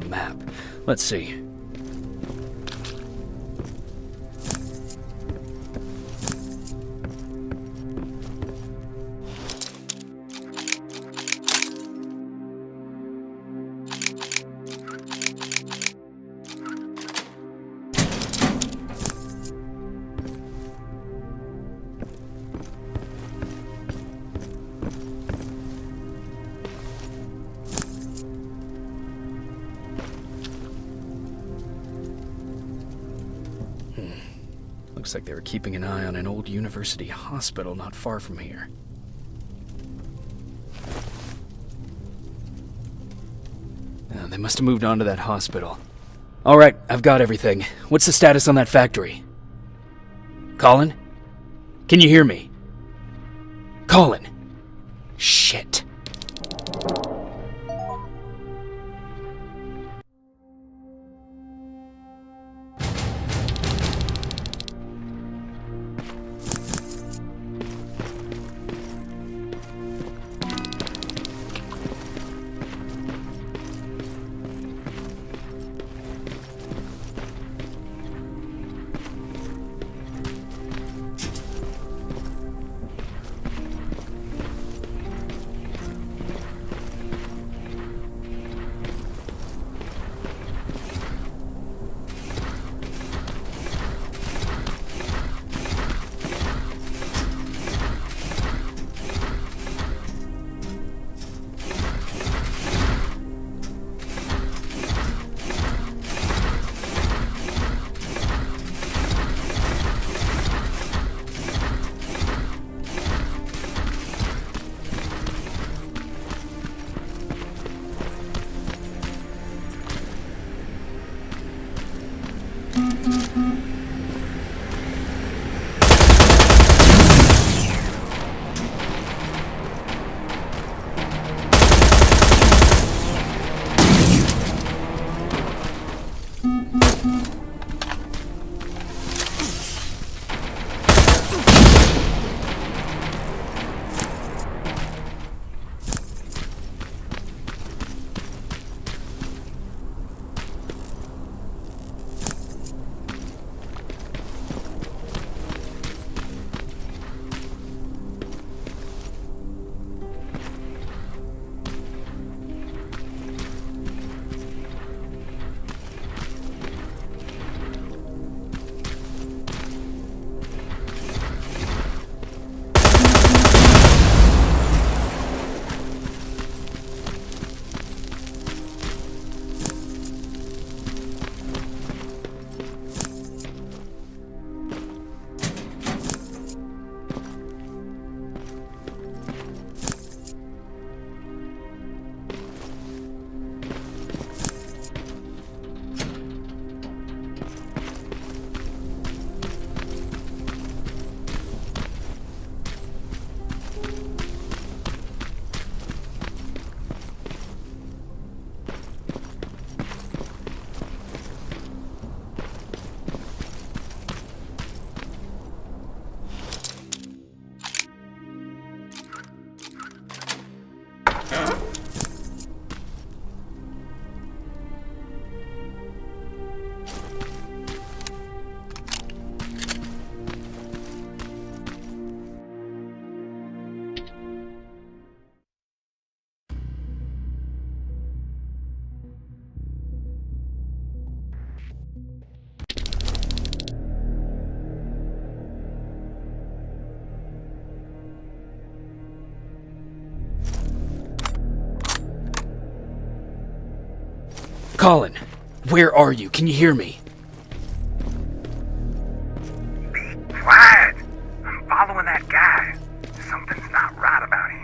Map. Let's see. Looks like they were keeping an eye on an old university hospital not far from here. They must have moved on to that hospital. All right, I've got everything. What's the status on that factory? Colin? Can you hear me? Colin! Shit. Colin, where are you? Can you hear me? Be quiet! I'm following that guy. Something's not right about him.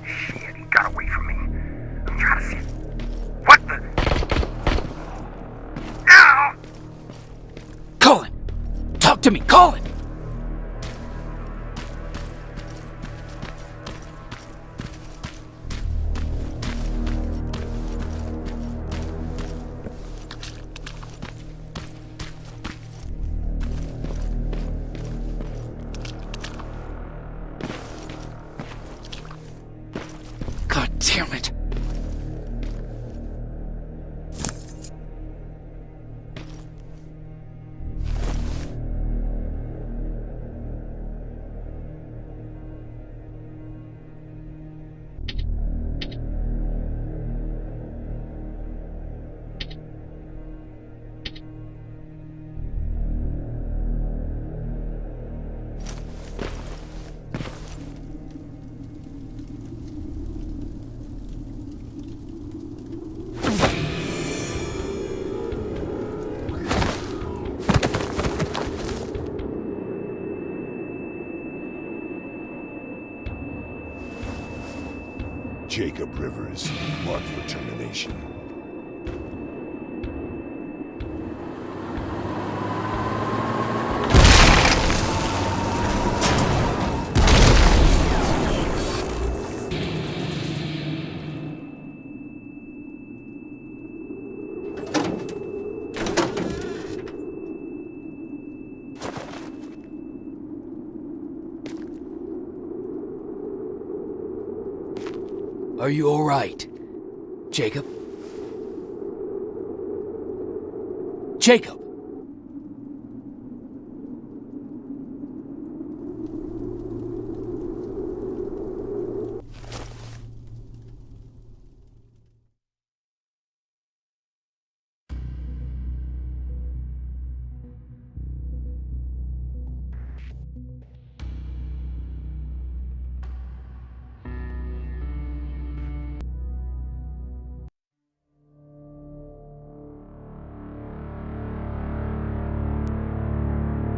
Shit, he got away from me. I'm trying to see. What the? Ow! Colin! Talk to me, Colin! God damn it! Jacob Rivers, marked for termination. Are you alright? Jacob? Jacob!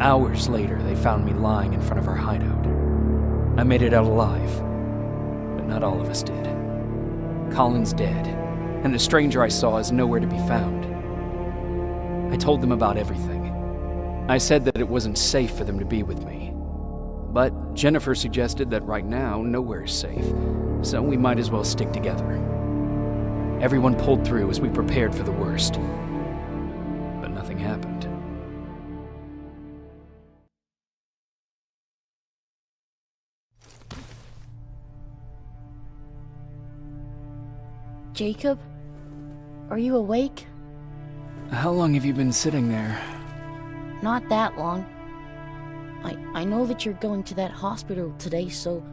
Hours later, they found me lying in front of our hideout. I made it out alive, but not all of us did. Colin's dead, and the stranger I saw is nowhere to be found. I told them about everything. I said that it wasn't safe for them to be with me. But Jennifer suggested that right now, nowhere is safe, so we might as well stick together. Everyone pulled through as we prepared for the worst, but nothing happened. Jacob? Are you awake? How long have you been sitting there? Not that long. I know that you're going to that hospital today, so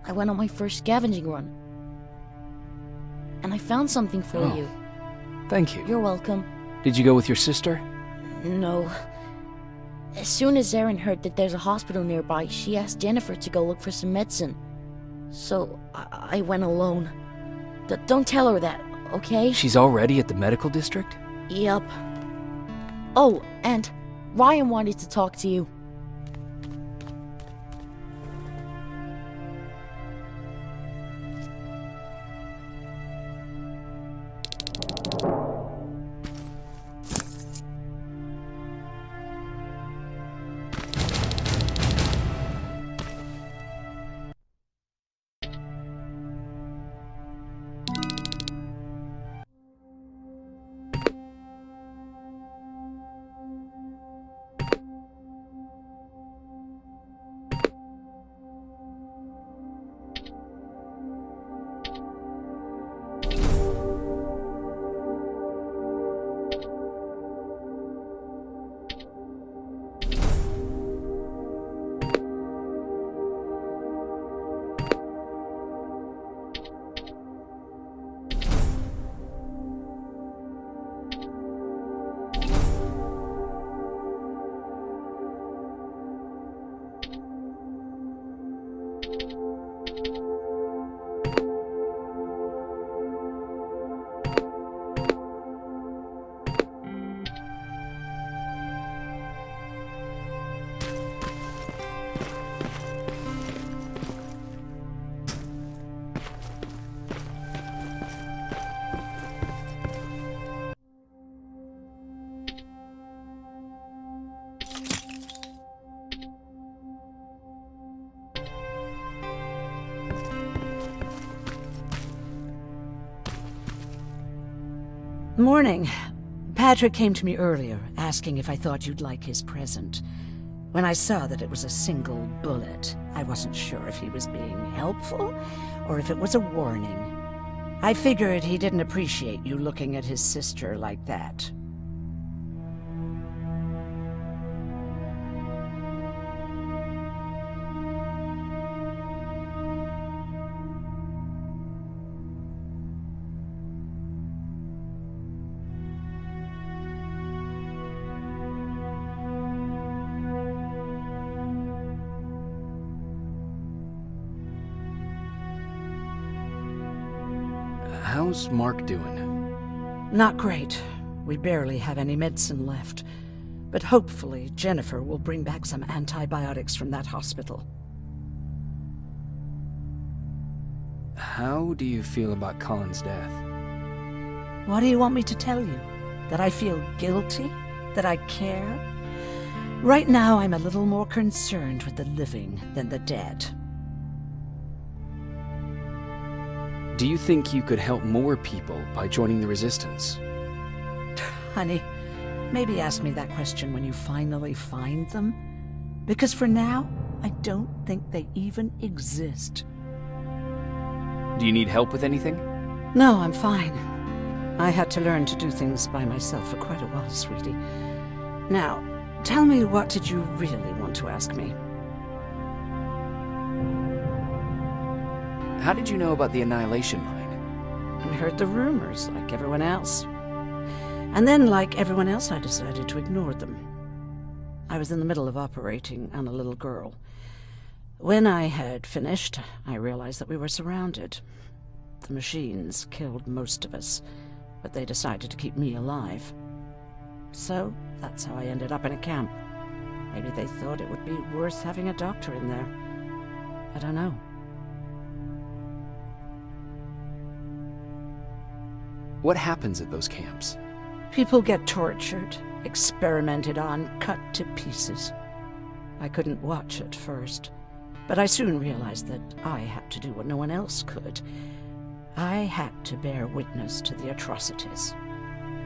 I went on my first scavenging run. And I found something for Oh. you. Thank you. You're welcome. Did you go with your sister? No. As soon as Erin heard that there's a hospital nearby, she asked Jennifer to go look for some medicine. So I went alone. Don't tell her that, okay? She's already at the medical district? Yep. Oh, and Ryan wanted to talk to you. Morning. Patrick came to me earlier, asking if I thought you'd like his present. When I saw that it was a single bullet, I wasn't sure if he was being helpful or if it was a warning. I figured he didn't appreciate you looking at his sister like that. How's Mark doing? Not great. We barely have any medicine left. But hopefully Jennifer will bring back some antibiotics from that hospital. How do you feel about Colin's death? What do you want me to tell you? That I feel guilty? That I care? Right now I'm a little more concerned with the living than the dead. Do you think you could help more people by joining the Resistance? Honey, maybe ask me that question when you finally find them. Because for now, I don't think they even exist. Do you need help with anything? No, I'm fine. I had to learn to do things by myself for quite a while, sweetie. Now, tell me, what did you really want to ask me? How did you know about the Annihilation Line? I heard the rumors, like everyone else. And then, like everyone else, I decided to ignore them. I was in the middle of operating on a little girl. When I had finished, I realized that we were surrounded. The machines killed most of us, but they decided to keep me alive. So, that's how I ended up in a camp. Maybe they thought it would be worth having a doctor in there. I don't know. What happens at those camps? People get tortured, experimented on, cut to pieces. I couldn't watch at first, but I soon realized that I had to do what no one else could. I had to bear witness to the atrocities.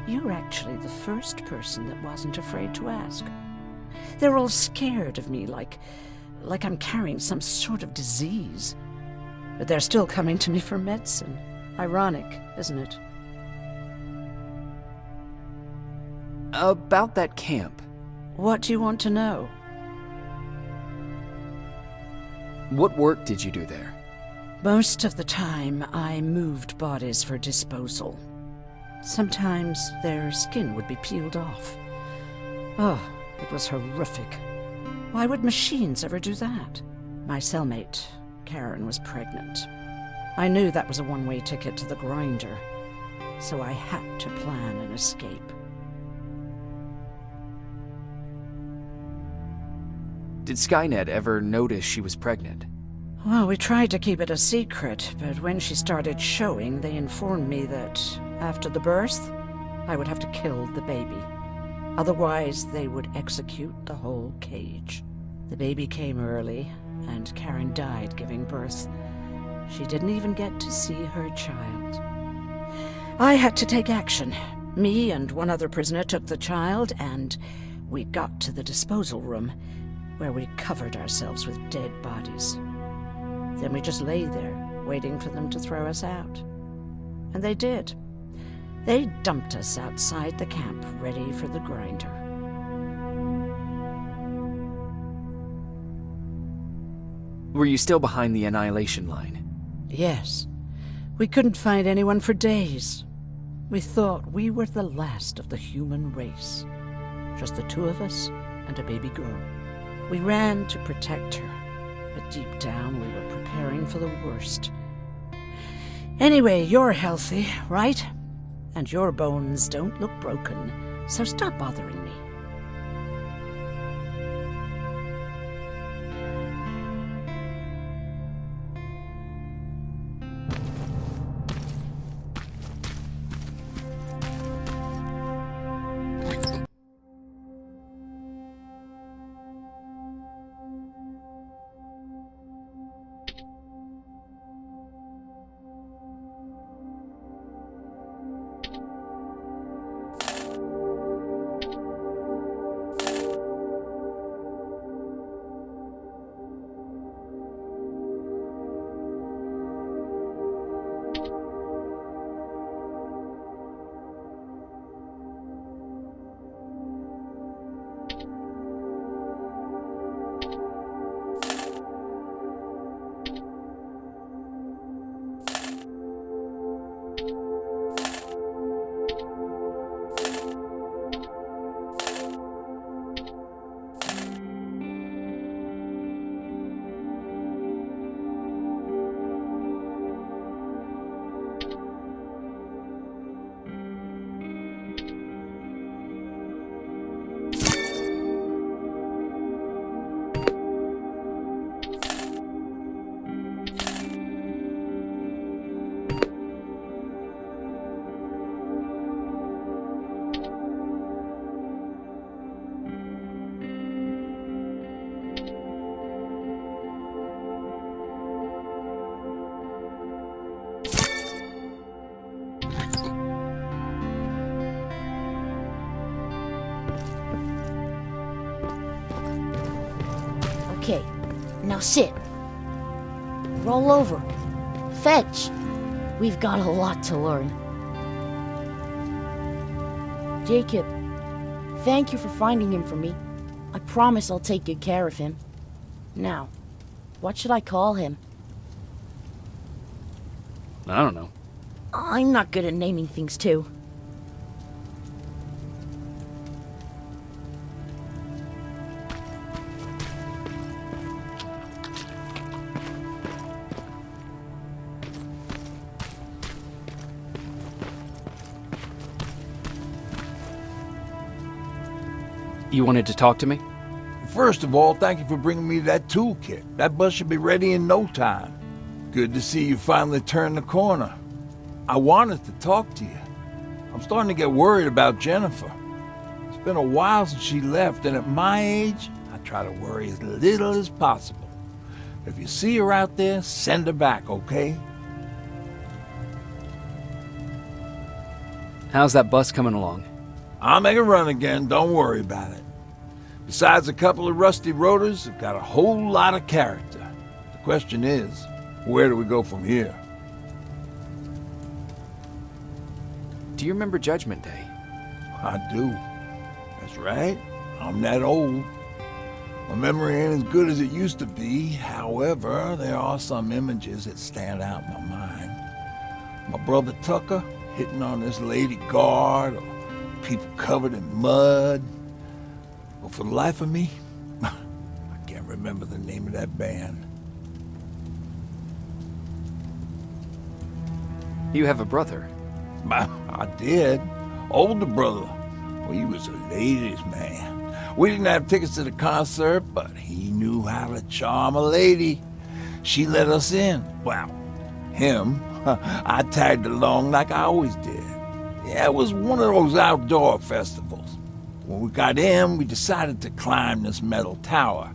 You're actually the first person that wasn't afraid to ask. They're all scared of me, like I'm carrying some sort of disease. But they're still coming to me for medicine. Ironic, isn't it? About that camp. What do you want to know? What work did you do there? Most of the time, I moved bodies for disposal. Sometimes their skin would be peeled off. Oh, it was horrific. Why would machines ever do that? My cellmate, Karen, was pregnant. I knew that was a one-way ticket to the grinder, so I had to plan an escape. Did Skynet ever notice she was pregnant? Well, we tried to keep it a secret, but when she started showing, they informed me that after the birth, I would have to kill the baby. Otherwise, they would execute the whole cage. The baby came early, and Karen died giving birth. She didn't even get to see her child. I had to take action. Me and one other prisoner took the child, and we got to the disposal room, where we covered ourselves with dead bodies. Then we just lay there, waiting for them to throw us out. And they did. They dumped us outside the camp, ready for the grinder. Were you still behind the Annihilation Line? Yes. We couldn't find anyone for days. We thought we were the last of the human race. Just the two of us and a baby girl. We ran to protect her, but deep down we were preparing for the worst. Anyway, you're healthy, right? And your bones don't look broken, so stop bothering me. Okay, now sit. Roll over. Fetch. We've got a lot to learn. Jacob, thank you for finding him for me. I promise I'll take good care of him. Now, what should I call him? I don't know. I'm not good at naming things, too. You wanted to talk to me? First of all, thank you for bringing me that toolkit. That bus should be ready in no time. Good to see you finally turned the corner. I wanted to talk to you. I'm starting to get worried about Jennifer. It's been a while since she left, and at my age, I try to worry as little as possible. If you see her out there, send her back, okay? How's that bus coming along? I'll make a run again, don't worry about it. Besides a couple of rusty rotors, it's got a whole lot of character. The question is, where do we go from here? Do you remember Judgment Day? I do. That's right. I'm that old. My memory ain't as good as it used to be. However, there are some images that stand out in my mind. My brother Tucker hitting on this lady guard, or people covered in mud. But for the life of me, I can't remember the name of that band. You have a brother. I did. Older brother. Well, he was a ladies' man. We didn't have tickets to the concert, but he knew how to charm a lady. She let us in. Well, him. I tagged along like I always did. Yeah, it was one of those outdoor festivals. When we got in, we decided to climb this metal tower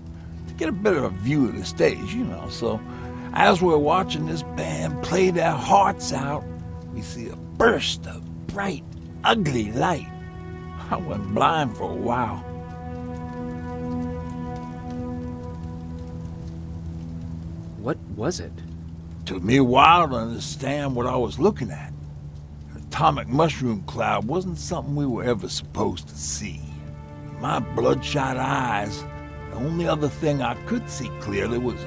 to get a better view of the stage, you know. So as we're watching this band play their hearts out, we see a burst of bright, ugly light. I went blind for a while. What was it? Took me a while to understand what I was looking at. An atomic mushroom cloud wasn't something we were ever supposed to see. In my bloodshot eyes, the only other thing I could see clearly was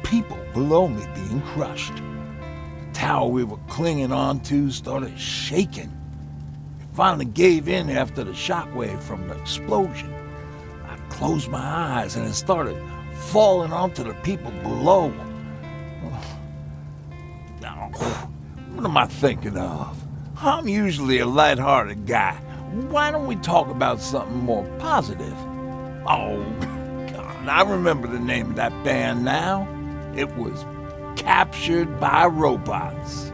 people below me being crushed. The tower we were clinging onto started shaking. It finally gave in after the shockwave from the explosion. I closed my eyes and it started falling onto the people below. Now, what am I thinking of? I'm usually a lighthearted guy. Why don't we talk about something more positive? Oh, God, I remember the name of that band now. It was Captured by Robots.